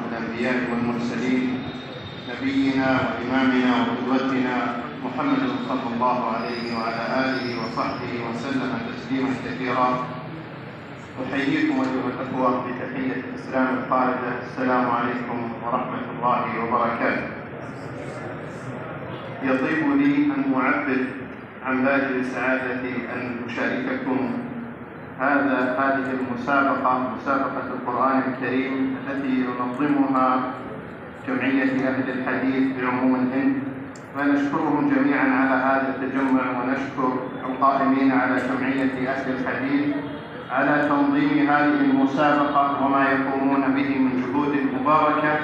الأنبياء والمرسلين نبينا وإمامنا وقدوتنا محمد صلى الله عليه وعلى آله وصحبه وسلم تسليما كثيرا. أحييكم أيها الأخوة بتحية الإسلام الخالدة، السلام عليكم ورحمة الله وبركاته. يطيب لي أن أعبر عن باب سعادتي أن أشارككم هذه المسابقة، مسابقة القرآن الكريم التي ينظمها جمعية أهل الحديث بعموم الهند، ونشكرهم جميعا على هذا التجمع، ونشكر القائمين على جمعية أهل الحديث على تنظيم هذه المسابقة وما يقومون به من جهود مباركة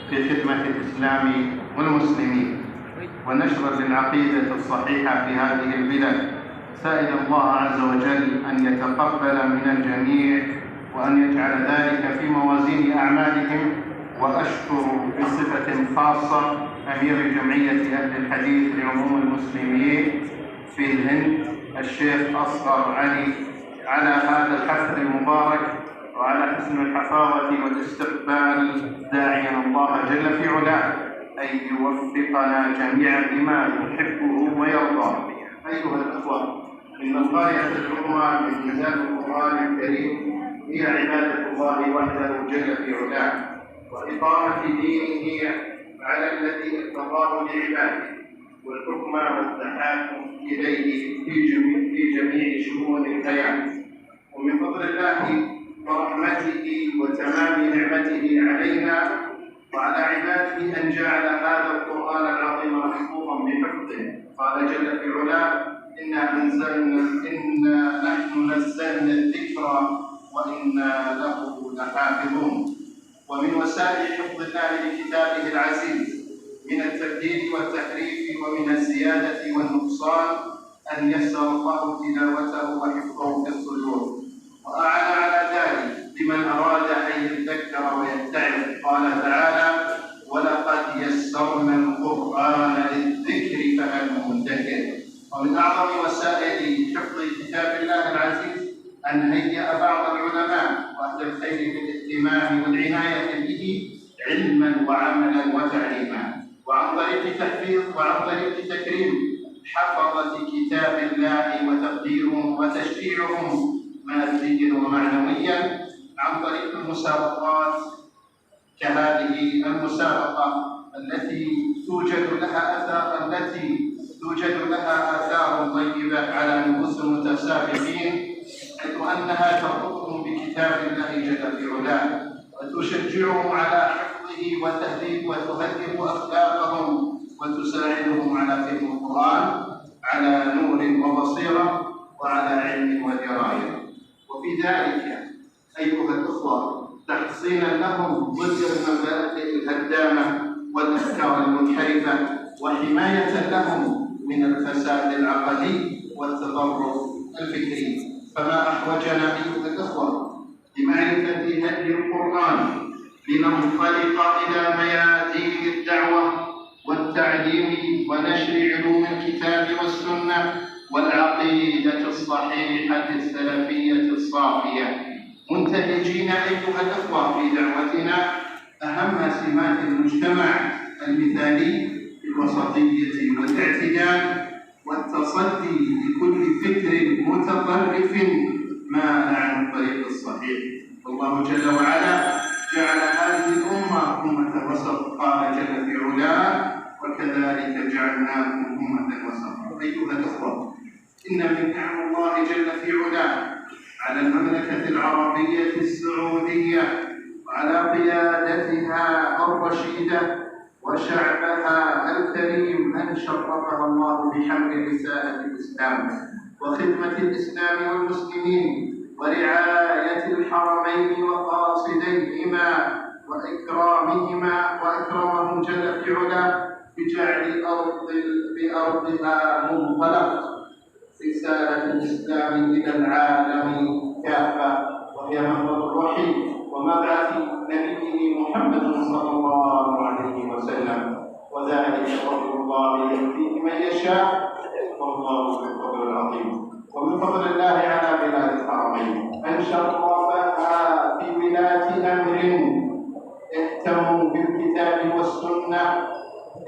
في خدمة الإسلام والمسلمين ونشر للعقيدة الصحيحة في هذه البلاد، سائل الله عز وجل أن يتقبل من الجميع وأن يجعل ذلك في موازين أعمالهم. وأشكر بصفة خاصة أمير جمعية أهل الحديث لعموم المسلمين في الهند الشيخ أصغر علي على هذا الحفل المبارك وعلى حسن الحفاوة والاستقبال، داعيا الله جل في علاه أن يوفقنا جميعا لما يحبه ويرضاه. أيها الأخوة، إن الغاية العظمى من إنزال القرآن الكريم هي عبادة الله وحده جل في علاه وإقامة دينه على الذي ارتضاه لعباده، والحكم والتحاكم إليه في جميع شؤون الحياة. ومن فضل الله ورحمته وتمام نعمته علينا وعلى عباده أن جعل هذا القرآن العظيم محفوظا بحفظه. قال جل في علاه: إنا نحن نزلنا الذكر وإنا له لحافظون. ومن وسائل حفظ الله لكتابه العزيز من التبديل والتحريف ومن الزيادة والنقصان أن يسر الله تلاوته وحفظه في الصدور، وأعان على ذلك لمن أراد أن يذكر ويتعظ. قال تعالى: ولقد يسرنا القرآن للذكر فهل من مدكر. ومن أعظم وسائل حفظ كتاب الله العزيز أن هيأ بعض العلماء وأهل الخير بالاهتمام والعناية به علما وعملا وتعليما، وعن طريق تحفيظ وعن طريق تكريم حفظة كتاب الله وتقديرهم وتشجيعهم ماديا ومعنويا عن طريق المسابقات كهذه المسابقة التي توجد لها آثار طيبة على نفوس المتسابقين، حيث أنها تربطهم بكتاب الله جل في علاه وتشجعهم على حفظه وتهذب أخلاقهم وتساعدهم على فهم القرآن على نور وبصيرة وعلى علم ودراية. وفي ذلك أيها الأخوة تحصينا لهم ضد المبادئ الهدامة والأفكار المنحرفة، وحماية لهم من الفساد العقدي والتطرف الفكري. فما أحوجنا أيها الأخوة لمعرفة هدي القرآن لننطلق إلى ميادين الدعوة والتعليم ونشر علوم الكتاب والسنة والعقيدة الصحيحة السلفية الصافية، منتهجين أيها الأخوة في دعوتنا أهم سمات المجتمع المثالي بالوسطية والاعتدال والتصدي لكل فكر متطرف مائل عن الطريق الصحيح. والله جل وعلا جعل هذه الأمة أمة وسط، قال جل في علاه: وكذلك جعلناكم أمة وسطا. أيها الأخوة، إن من نعم الله جل في علاه على المملكة العربية السعودية وعلى قيادتها الرشيدة وشعبها الكريم أن شرفها الله بحمل رسالة الإسلام وخدمة الإسلام والمسلمين ورعاية الحرمين وقاصديهما وأكرمهم جل في علاه بجعل بأرضها منطلق رسالة الإسلام إلى العالم كافة، وهي منبر الوحي ومبعث نبيه محمد صلى الله عليه وسلم، وذلك فضل الله يؤتيه من يشاء والله ذو الفضل العظيم. ومن فضل الله على بلاد الحرمين أن شرفها بولاة أمر اهتموا بالكتاب والسنة،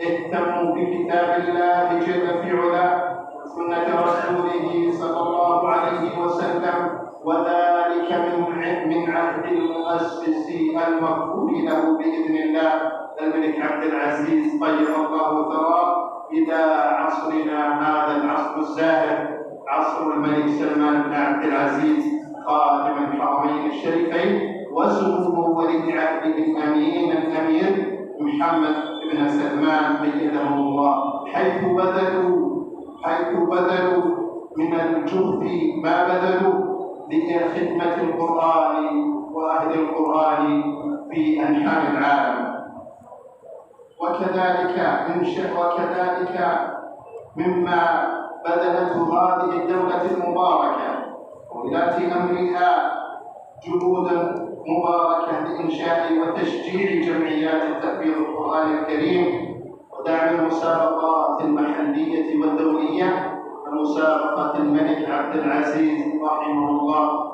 اهتموا بكتاب الله جل في علاه وسنة رسوله صلى الله عليه وسلم، وذلك من عهد المؤسس المغفور له بإذن الله الملك عبد العزيز طيب الله ثراه إلى عصرنا هذا العصر الزاهر، عصر الملك سلمان بن عبد العزيز خادم الحرمين الشريفين، وسموه ولي عهده الأمين الأمير محمد بن سلمان أيده الله، حيث بذلوا من الجهد ما بذلوا لخدمة القرآن وأهل القرآن في أنحاء العالم. وكذلك مما بذلته هذه الدولة المباركة وولاة أمرها جهودا مباركة لإنشاء وتشجيع جمعيات تحفيظ القرآن الكريم ودعم المسابقات المحلية والدولية كمسابقة الملك عبد العزيز رحمه الله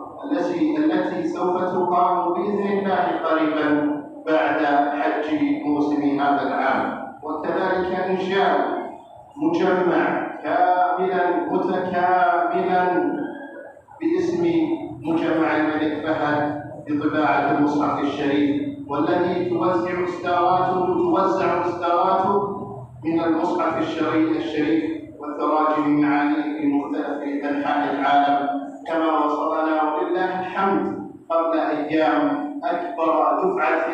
التي سوف تقام بإذن الله قريبا بعد حج موسم هذا العام. وكذلك إنشاء مجمع متكاملا باسم مجمع الملك فهد لطباعة المصحف الشريف، والذي توزع إصداراته من المصحف الشريف والتراجم معانيه في مختلف أنحاء العالم، كما وصلنا ولله الحمد قبل أيام أكبر دفعة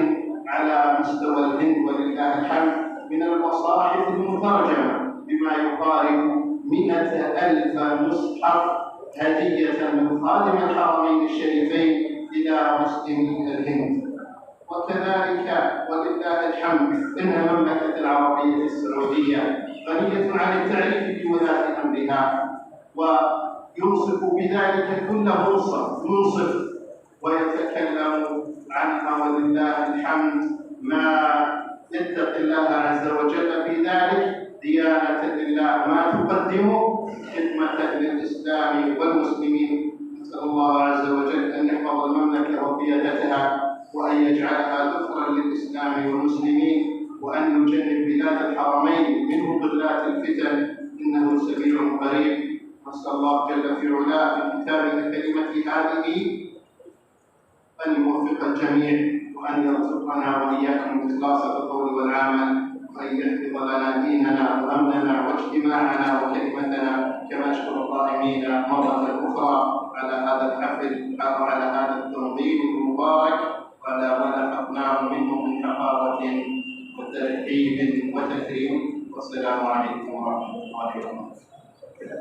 على مستوى الهند ولله الحمد من المصاحف المترجمة بما يقارب 100,000 مصحف هدية من خادم الحرمين الشريفين إلى مسلمي الهند. وكذلك ولله الحمد إن المملكة العربية السعودية غنية عن التعريف بولاة أمرها، وينصف بذلك كل منصف ويتكلم عنها ولله الحمد ما يتقي الله عز وجل في ذلك ديانة لله ما تقدمه خدمة للإسلام والمسلمين. نسأل الله عز وجل أن يحفظ المملكة وقيادتها وأن يجعلها ذخرا للإسلام والمسلمين، وأن يجنب بلاد الحرمين منه ضلات الفتن إنه سميع قريب. نسأل الله جل في علاه في كتابه الكريمة هذه أن يوفق الجميع وأن يرزقنا وإياكم الإخلاص في القول والعمل، وأن يحفظ لنا ديننا وأمننا واجتماعنا وكلمتنا، كما أشكر القائمين مرة أخرى على هذا الحفل وعلى هذا التنظيم المبارك وعلى ما لحقناه منه من حفاوة وترحيب وتكريم. والسلام عليكم ورحمة الله وبركاته.